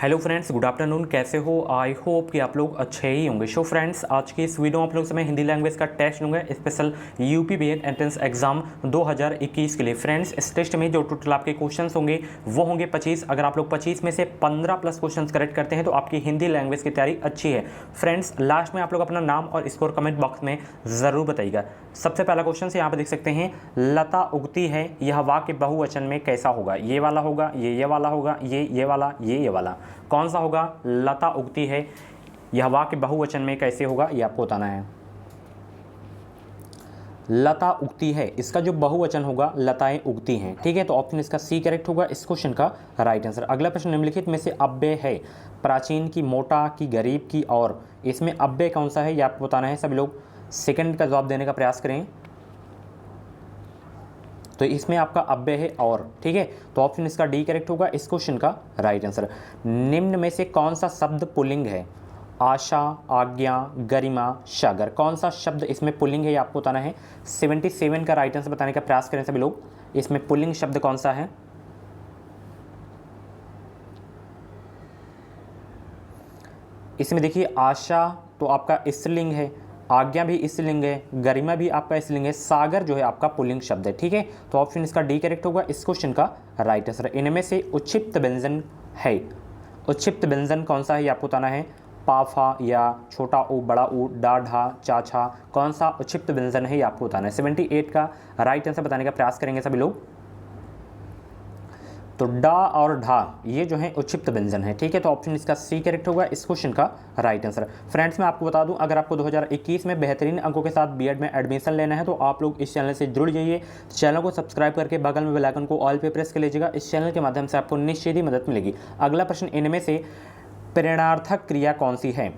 Hello friends, good afternoon. कैसे हो? I hope कि आप लोग अच्छे ही होंगे। सो फ्रेंड्स, आज की इस वीडियो में आप लोग से मैं हिंदी लैंग्वेज का टेस्ट लूँगा, special UP BEd entrance exam 2021 के लिए। फ्रेंड्स, इस टेस्ट में जो टोटल आपके क्वेश्चंस होंगे वो होंगे 25। अगर आप लोग 25 में से 15 प्लस क्वेश्चंस करेक्ट करते हैं तो आपकी हिंदी लैंग्वेज की तैयारी अच्छी है। फ्रेंड्स, लास्ट में आप लोग अपना नाम और स्कोर कमेंट बॉक्स में ज़रूर बताइएगा। सबसे पहला क्वेश्चन से यहाँ पर देख सकते हैं, लता उगती है, यह वाक्य बहुवचन में कैसा होगा? ये वाला होगा, ये वाला होगा, ये वाला, ये वाला। कौन सा होगा? लता उगती है, यह वाक्य बहुवचन में कैसे होगा ये आपको बताना है। लता उगती है, इसका जो बहुवचन होगा लताएं उगती हैं। ठीक है, तो ऑप्शन इसका सी करेक्ट होगा इस क्वेश्चन का राइट आंसर। अगला प्रश्न, निम्नलिखित में से अव्यय है, प्राचीन की, मोटा की, गरीब की और, इसमें अव्यय कौन सा है ये आपको बताना है। सभी लोग सेकंड का जवाब देने का प्रयास करें। तो इसमें आपका अव्यय है और। ठीक है, तो ऑप्शन इसका डी करेक्ट होगा इस क्वेश्चन का राइट आंसर। निम्न में से कौन सा शब्द पुल्लिंग है? आशा, आज्ञा, गरिमा, सागर। कौन सा शब्द इसमें पुल्लिंग है ये आपको बताना है। 77 का राइट आंसर बताने का प्रयास करें सभी लोग। इसमें पुल्लिंग शब्द कौन सा है? इसमें देखिए, आशा तो आपका स्त्रीलिंग है, आज्ञा भी स्त्रीलिंग है, गरिमा भी आपका स्त्रीलिंग है, सागर जो है आपका पुल्लिंग शब्द है। ठीक है, तो ऑप्शन इसका डी करेक्ट होगा इस क्वेश्चन का राइट आंसर। इनमें से उच्छिप्त व्यंजन है, उच्छिप्त व्यंजन कौन सा है ये आपको बताना है। पाफा या छोटा ऊ, बड़ा ऊ, डा, ढा, चाछा, कौन सा उच्छिप्त व्यंजन है ये आपको बताना है। 78 का राइट आंसर बताने का प्रयास करेंगे सभी लोग। तो डा और ढा ये जो है उच्छिप्त व्यंजन है। ठीक है, तो ऑप्शन इसका सी करेक्ट होगा इस क्वेश्चन का राइट आंसर। फ्रेंड्स, मैं आपको बता दूं, अगर आपको 2021 में बेहतरीन अंकों के साथ बीएड में एडमिशन लेना है तो आप लोग इस चैनल से जुड़ जाइए। चैनल को सब्सक्राइब करके बगल में बेल आइकन को ऑल पे प्रेस कर लीजिएगा। इस चैनल के माध्यम से आपको निश्चित ही मदद मिलेगी। अगला प्रश्न, इनमें से प्रेरणार्थक क्रिया कौन सी है?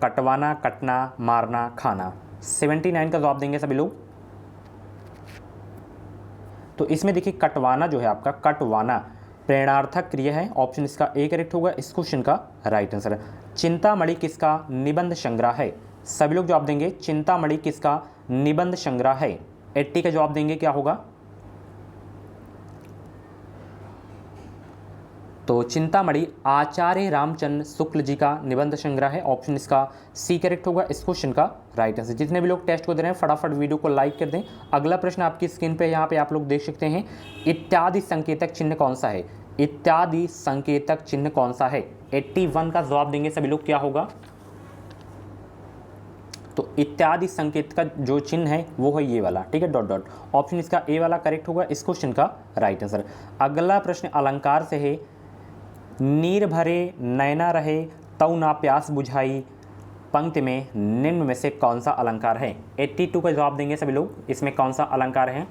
कटवाना, कटना, मारना, खाना। 79 का जवाब देंगे सभी लोग। तो इसमें देखिए, कटवाना जो है आपका, कटवाना प्रेरणार्थक क्रिया है। ऑप्शन इसका ए करेक्ट होगा इस क्वेश्चन का राइट आंसर। चिंतामणि किसका निबंध संग्रह है? सभी लोग जवाब देंगे, चिंतामणि किसका निबंध संग्रह है। 80 का जवाब देंगे क्या होगा? तो चिंतामणि आचार्य रामचंद्र शुक्ल जी का निबंध संग्रह है। ऑप्शन इसका सी करेक्ट होगा इस क्वेश्चन का राइट आंसर। जितने भी लोग टेस्ट को दे रहे हैं फटाफट वीडियो को लाइक कर दें। अगला प्रश्न आपकी स्क्रीन पे यहाँ पे आप लोग देख सकते हैं, इत्यादि संकेतक चिन्ह कौन सा है? इत्यादि संकेतक चिन्ह कौन सा है? 81 का जवाब देंगे सभी लोग, क्या होगा? तो इत्यादि संकेत का जो चिन्ह है वो है ये वाला। ठीक है, डॉट डॉट। ऑप्शन इसका ए वाला करेक्ट होगा इस क्वेश्चन का राइट आंसर। अगला प्रश्न अलंकार से है, नीर भरे नैना रहे तऊ ना प्यास बुझाई, पंक्ति में निम्न में से कौन सा अलंकार है? 82 का जवाब देंगे सभी लोग, इसमें कौन सा अलंकार है?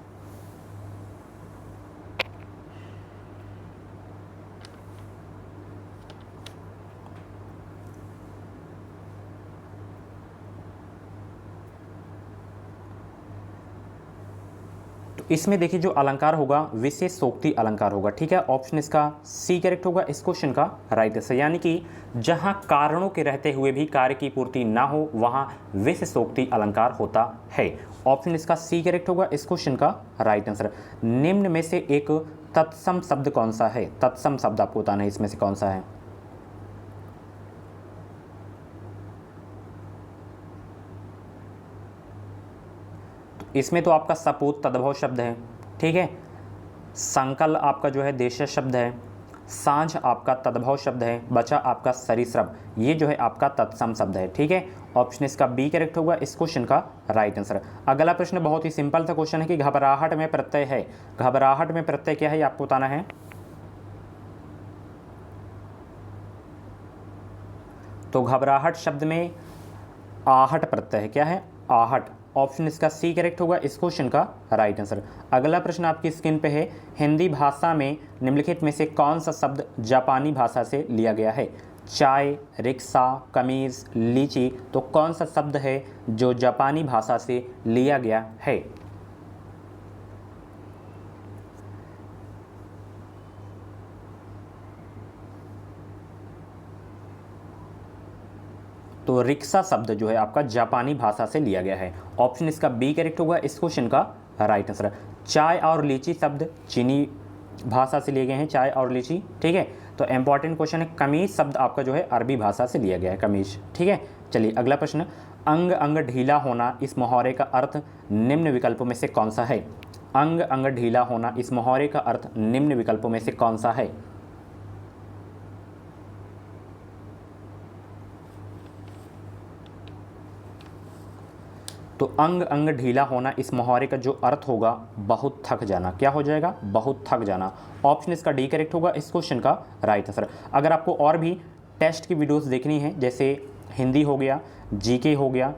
इसमें देखिए, जो अलंकार होगा विशेषोक्ति अलंकार होगा। ठीक है, ऑप्शन इसका सी करेक्ट होगा इस क्वेश्चन का राइट आंसर। यानी कि जहां कारणों के रहते हुए भी कार्य की पूर्ति ना हो वहां विशेषोक्ति अलंकार होता है। ऑप्शन इसका सी करेक्ट होगा इस क्वेश्चन का राइट आंसर। निम्न में से एक तत्सम शब्द कौन सा है? तत्सम शब्द आपको बताना है इसमें से कौन सा है। इसमें तो आपका सपूत तद्भव शब्द है। ठीक है, संकल आपका जो है देश शब्द है, सांझ आपका तद्भव शब्द है, बचा आपका सरीसृप, ये जो है आपका तत्सम शब्द है। ठीक है, ऑप्शन इसका बी करेक्ट होगा इस क्वेश्चन का राइट आंसर। अगला प्रश्न बहुत ही सिंपल सा क्वेश्चन है कि घबराहट में प्रत्यय है, घबराहट में प्रत्यय क्या है ये आपको बताना है। तो घबराहट शब्द में आहट प्रत्यय है, क्या है? आहट। ऑप्शन इसका सी करेक्ट होगा इस क्वेश्चन का राइट आंसर। अगला प्रश्न आपकी स्क्रीन पे है, हिंदी भाषा में निम्नलिखित में से कौन सा शब्द जापानी भाषा से लिया गया है? चाय, रिक्शा, कमीज, लीची। तो कौन सा शब्द है जो जापानी भाषा से लिया गया है? तो रिक्शा शब्द जो है आपका जापानी भाषा से लिया गया है। ऑप्शन इसका बी करेक्ट होगा इस क्वेश्चन का राइट आंसर। चाय और लीची शब्द चीनी भाषा से लिए गए हैं, चाय और लीची। ठीक है, तो इंपॉर्टेंट क्वेश्चन है, कमीज शब्द आपका जो है अरबी भाषा से लिया गया है, कमीज। ठीक है, चलिए अगला प्रश्न, अंग अंग ढीला होना, इस मुहावरे का अर्थ निम्न विकल्पों में से कौन सा है? अंग अंग ढीला होना, इस मुहावरे का अर्थ निम्न विकल्पों में से कौन सा है? तो अंग अंग ढीला होना, इस मुहावरे का जो अर्थ होगा बहुत थक जाना। क्या हो जाएगा? बहुत थक जाना। ऑप्शन इसका डी करेक्ट होगा इस क्वेश्चन का राइट आंसर। अगर आपको और भी टेस्ट की वीडियोस देखनी है, जैसे हिंदी हो गया, जीके हो गया,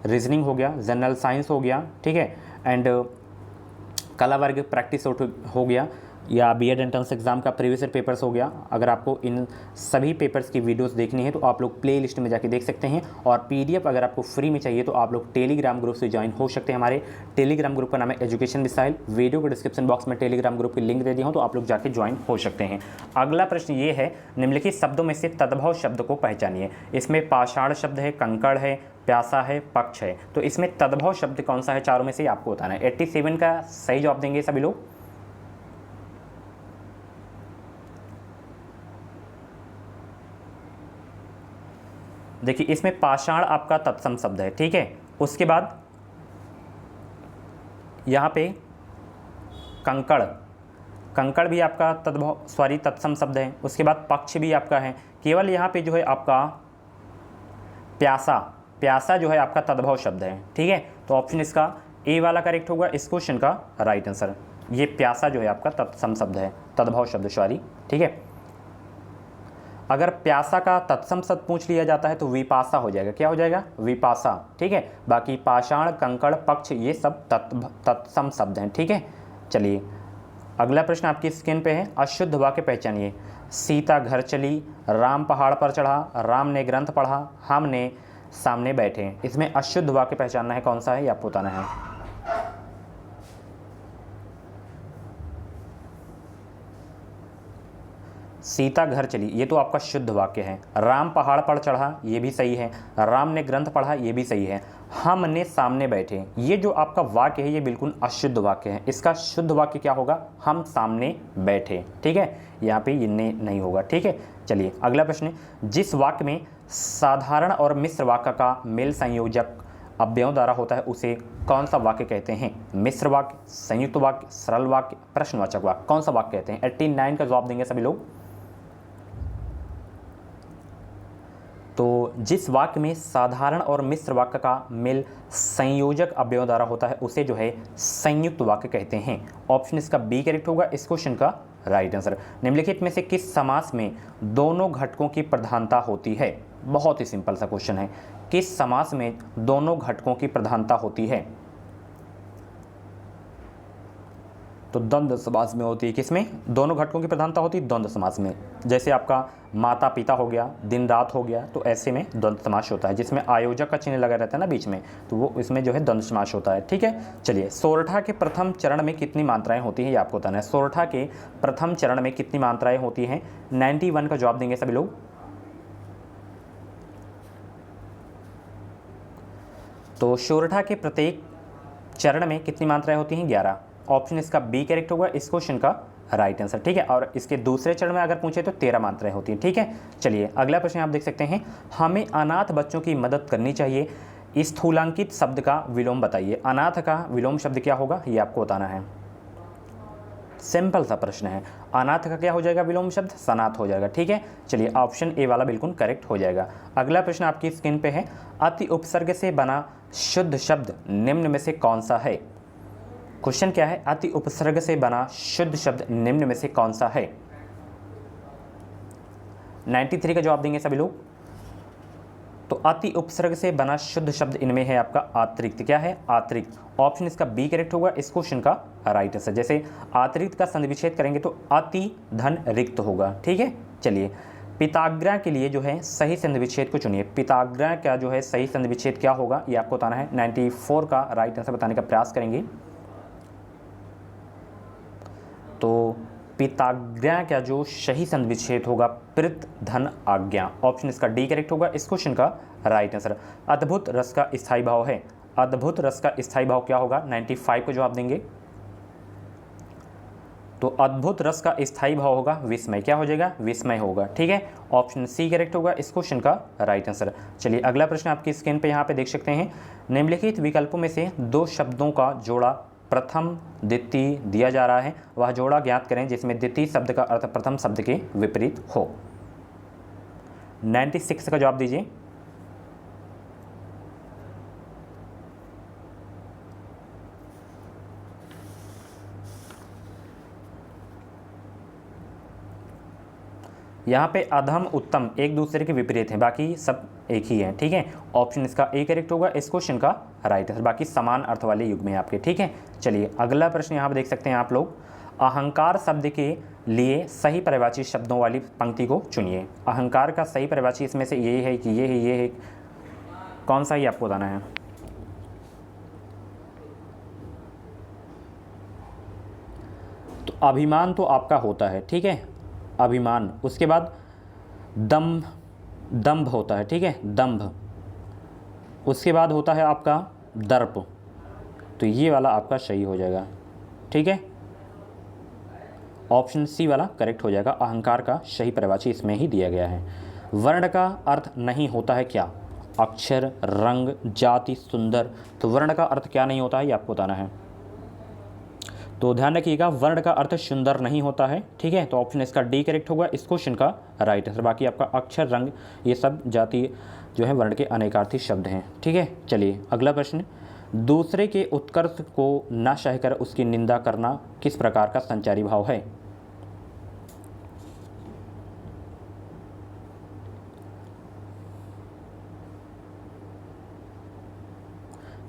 रीजनिंग हो गया, जनरल साइंस हो गया, ठीक है, एंड कला वर्ग प्रैक्टिस हो गया, या बीएड एंट्रेंस एग्जाम का प्रीवियस ईयर पेपर्स हो गया, अगर आपको इन सभी पेपर्स की वीडियोस देखनी है तो आप लोग प्ले लिस्ट में जाके देख सकते हैं। और पीडीएफ अगर आपको फ्री में चाहिए तो आप लोग टेलीग्राम ग्रुप से ज्वाइन हो सकते हैं। हमारे टेलीग्राम ग्रुप का नाम है एजुकेशन मिसाइल। वीडियो को डिस्क्रिप्शन बॉक्स में टेलीग्राम ग्रुप की लिंक दे दी हूँ, तो आप लोग जाके ज्वाइन हो सकते हैं। अगला प्रश्न ये है, निम्नलिखित शब्दों में से तद्भव शब्द को पहचानिए। इसमें पाषाण शब्द है, कंकड़ है, प्यासा है, पक्ष है। तो इसमें तद्भव शब्द कौन सा है चारों में से आपको बताना है। 87 का सही जवाब देंगे सभी लोग। देखिए इसमें पाषाण आपका तत्सम शब्द है, ठीक है। उसके बाद यहाँ पे कंकड़, कंकड़ भी आपका तत्सम शब्द है। उसके बाद पक्ष भी आपका है। केवल यहाँ पे जो है आपका प्यासा, प्यासा जो है आपका तद्भव शब्द है, ठीक है। तो ऑप्शन इसका ए वाला करेक्ट होगा इस क्वेश्चन का राइट आंसर। ये प्यासा जो है आपका तत्सम शब्द है, तद्भव शब्द, सॉरी, ठीक है। अगर प्यासा का तत्सम शब्द पूछ लिया जाता है तो विपासा हो जाएगा। क्या हो जाएगा? विपासा, ठीक है। बाकी पाषाण, कंकड़, पक्ष ये सब तत्सम शब्द हैं, ठीक है। चलिए अगला प्रश्न आपकी स्क्रीन पे है, अशुद्ध वाक्य पहचानिए। सीता घर चली, राम पहाड़ पर चढ़ा, राम ने ग्रंथ पढ़ा, हमने सामने बैठे। इसमें अशुद्ध वाक्य पहचानना है, कौन सा है ये आपको बताना है। सीता घर चली, ये तो आपका शुद्ध वाक्य है। राम पहाड़ पर चढ़ा, ये भी सही है। राम ने ग्रंथ पढ़ा, ये भी सही है। हमने सामने बैठे, ये जो आपका वाक्य है ये बिल्कुल अशुद्ध वाक्य है। इसका शुद्ध वाक्य क्या होगा? हम सामने बैठे, ठीक है। यहाँ पे ये नहीं होगा, ठीक है। चलिए अगला प्रश्न, जिस वाक्य में साधारण और मिश्र वाक्य का मेल संयोजक अव्ययों द्वारा होता है उसे कौन सा वाक्य कहते हैं? मिश्र वाक्य, संयुक्त वाक्य, सरल वाक्य, प्रश्नवाचक वाक्य, कौन सा वाक्य कहते हैं? 89 का जवाब देंगे सभी लोग। तो जिस वाक्य में साधारण और मिश्र वाक्य का मेल संयोजक अव्ययों द्वारा होता है उसे जो है संयुक्त वाक्य कहते हैं। ऑप्शन इसका बी करेक्ट होगा इस क्वेश्चन का राइट आंसर। निम्नलिखित में से किस समास में दोनों घटकों की प्रधानता होती है? बहुत ही सिंपल सा क्वेश्चन है, किस समास में दोनों घटकों की प्रधानता होती है? तो द्वंद्व समास में होती है। किसमें दोनों घटकों की प्रधानता होती है? द्वंद्व समास में। जैसे आपका माता पिता हो गया, दिन रात हो गया, तो ऐसे में द्वंद्व समास होता है, जिसमें आयोजक का चिन्ह लगा रहता है ना बीच में, तो वो इसमें जो है द्वंद्व समास होता है, ठीक है। चलिए सोरठा के प्रथम चरण में कितनी मात्राएं होती हैं ये आपको बताना है। सोरठा के प्रथम चरण में कितनी मात्राएं होती हैं? 91 का जवाब देंगे सभी लोग। तो सोरठा के प्रत्येक चरण में कितनी मात्राएं होती हैं? 11। ऑप्शन इसका बी करेक्ट होगा इस क्वेश्चन का राइट आंसर, ठीक है। और इसके दूसरे चरण में अगर पूछे तो 13 मात्राएं होती हैं, ठीक है। चलिए अगला प्रश्न आप देख सकते हैं, हमें अनाथ बच्चों की मदद करनी चाहिए। स्थूलांकित शब्द का विलोम बताइए। अनाथ का विलोम शब्द क्या होगा ये आपको बताना है। सिंपल सा प्रश्न है, अनाथ का क्या हो जाएगा विलोम शब्द? सनाथ हो जाएगा, ठीक है। चलिए ऑप्शन ए वाला बिल्कुल करेक्ट हो जाएगा। अगला प्रश्न आपकी स्क्रीन पे है, अति उपसर्ग से बना शुद्ध शब्द निम्न में से कौन सा है? क्वेश्चन क्या है? अति उपसर्ग से बना शुद्ध शब्द निम्न में से कौन सा है? 93 का जवाब देंगे सभी लोग। तो अति उपसर्ग से बना शुद्ध शब्द इनमें है आपका अतिरिक्त। क्या है? अतिरिक्त। ऑप्शन इसका बी करेक्ट होगा इस क्वेश्चन का राइट आंसर। जैसे अतिरिक्त का संधिविच्छेद करेंगे तो अति धन रिक्त होगा, ठीक है। चलिए पिताग्रह के लिए जो है सही संधिविच्छेद को चुनिए। पिताग्रह का जो है सही संधिविच्छेद क्या होगा ये आपको बताना है। 94 का राइट आंसर बताने का प्रयास करेंगे। तो पिताग्रह का जो सही संधिविच्छेद होगा पितृ धन आज्ञा। ऑप्शन इसका डी करेक्ट होगा इस क्वेश्चन का राइट आंसर। अद्भुत रस का स्थायी भाव है। अद्भुत रस का स्थायी भाव क्या होगा? 95 को जवाब देंगे। तो अद्भुत रस का स्थायी भाव होगा विस्मय। क्या हो जाएगा? विस्मय होगा। ठीक है, ऑप्शन सी करेक्ट होगा इस क्वेश्चन का राइट आंसर। चलिए अगला प्रश्न आपकी स्क्रीन पे यहाँ पे देख सकते हैं। निम्नलिखित विकल्पों में से दो शब्दों का जोड़ा प्रथम द्वितीय दिया जा रहा है, वह जोड़ा ज्ञात करें जिसमें द्वितीय शब्द का अर्थ प्रथम शब्द के विपरीत हो। 96 का जवाब दीजिए। यहाँ पे अधम उत्तम एक दूसरे के विपरीत हैं, बाकी सब एक ही हैं। ठीक है, ऑप्शन इसका ए करेक्ट होगा इस क्वेश्चन का राइट आंसर। बाकी समान अर्थ वाले युग में आपके। ठीक है, चलिए अगला प्रश्न यहाँ पे देख सकते हैं आप लोग। अहंकार शब्द के लिए सही परिभाषित शब्दों वाली पंक्ति को चुनिए। अहंकार का सही परिभाषित इसमें से ये है कि ये है, कौन सा ही आपको बताना है। तो अभिमान तो आपका होता है। ठीक है, अभिमान। उसके बाद दंभ होता है। ठीक है, दंभ। उसके बाद होता है आपका दर्प। तो ये वाला आपका सही हो जाएगा। ठीक है, ऑप्शन सी वाला करेक्ट हो जाएगा। अहंकार का सही परिभाषित इसमें ही दिया गया है। वर्ण का अर्थ नहीं होता है क्या? अक्षर, रंग, जाति, सुंदर। तो वर्ण का अर्थ क्या नहीं होता है ये आपको बताना है। तो ध्यान रखिएगा, वर्ण का अर्थ सुंदर नहीं होता है। ठीक है, तो ऑप्शन इसका डी करेक्ट होगा इस क्वेश्चन का राइट आंसर। बाकी आपका अक्षर, रंग, ये सब जाति जो है वर्ण के अनेकार्थी शब्द हैं। ठीक है, चलिए अगला प्रश्न। दूसरे के उत्कर्ष को न सहकर उसकी निंदा करना किस प्रकार का संचारी भाव है?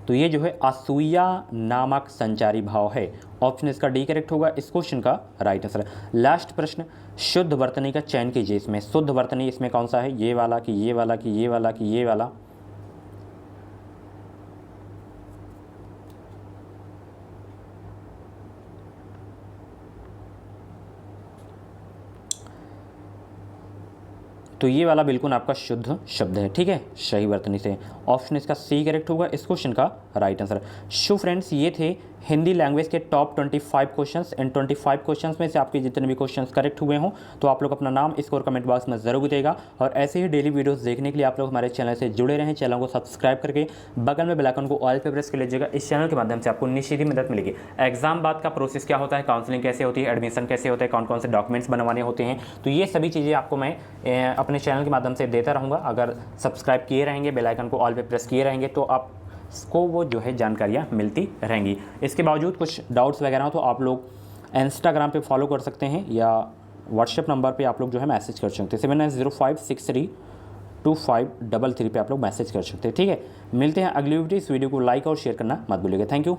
तो ये जो है असूया नामक संचारी भाव है। ऑप्शन इसका डी करेक्ट होगा इस क्वेश्चन का राइट आंसर। लास्ट प्रश्न, शुद्ध वर्तनी का चयन कीजिए। इसमें शुद्ध वर्तनी इसमें कौन सा है? ये वाला कि ये वाला कि ये वाला कि ये वाला? तो ये वाला बिल्कुल आपका शुद्ध शब्द है। ठीक है, सही वर्तनी से। ऑप्शन इसका सी करेक्ट होगा इस क्वेश्चन का राइट आंसर। सो फ्रेंड्स, ये थे हिंदी लैंग्वेज के टॉप 25 क्वेश्चंस। इन 25 क्वेश्चंस में से आपके जितने भी क्वेश्चंस करेक्ट हुए हों तो आप लोग अपना नाम स्कोर कमेंट बॉक्स में ज़रूर बताइएगा। और ऐसे ही डेली वीडियोस देखने के लिए आप लोग हमारे चैनल से जुड़े रहें। चैनल को सब्सक्राइब करके बगल में बेल आइकन को ऑल पे प्रेस कर लीजिएगा। इस चैनल के माध्यम से आपको निश्चित ही मदद मिलेगी। एग्जाम बाद का प्रोसेस क्या होता है, काउंसलिंग कैसे होती है, एडमिशन कैसे होता है, कौन कौन से डॉक्यूमेंट्स बनवाने होते हैं, तो ये सभी चीज़ें आपको मैं अपने चैनल के माध्यम से देता रहूँगा। अगर सब्सक्राइब किए रहेंगे, बेल आइकन को ऑल पे प्रेस किए रहेंगे तो आपको वो जो है जानकारियाँ मिलती रहेंगी। इसके बावजूद कुछ डाउट्स वगैरह हो तो आप लोग इंस्टाग्राम पे फॉलो कर सकते हैं या व्हाट्सएप नंबर पे आप लोग जो है मैसेज कर सकते हैं। 7905632533 पे आप लोग मैसेज कर सकते हैं। ठीक है, मिलते हैं अगली वीडियो। इस वीडियो को लाइक और शेयर करना मत भूलिएगा। Thank you.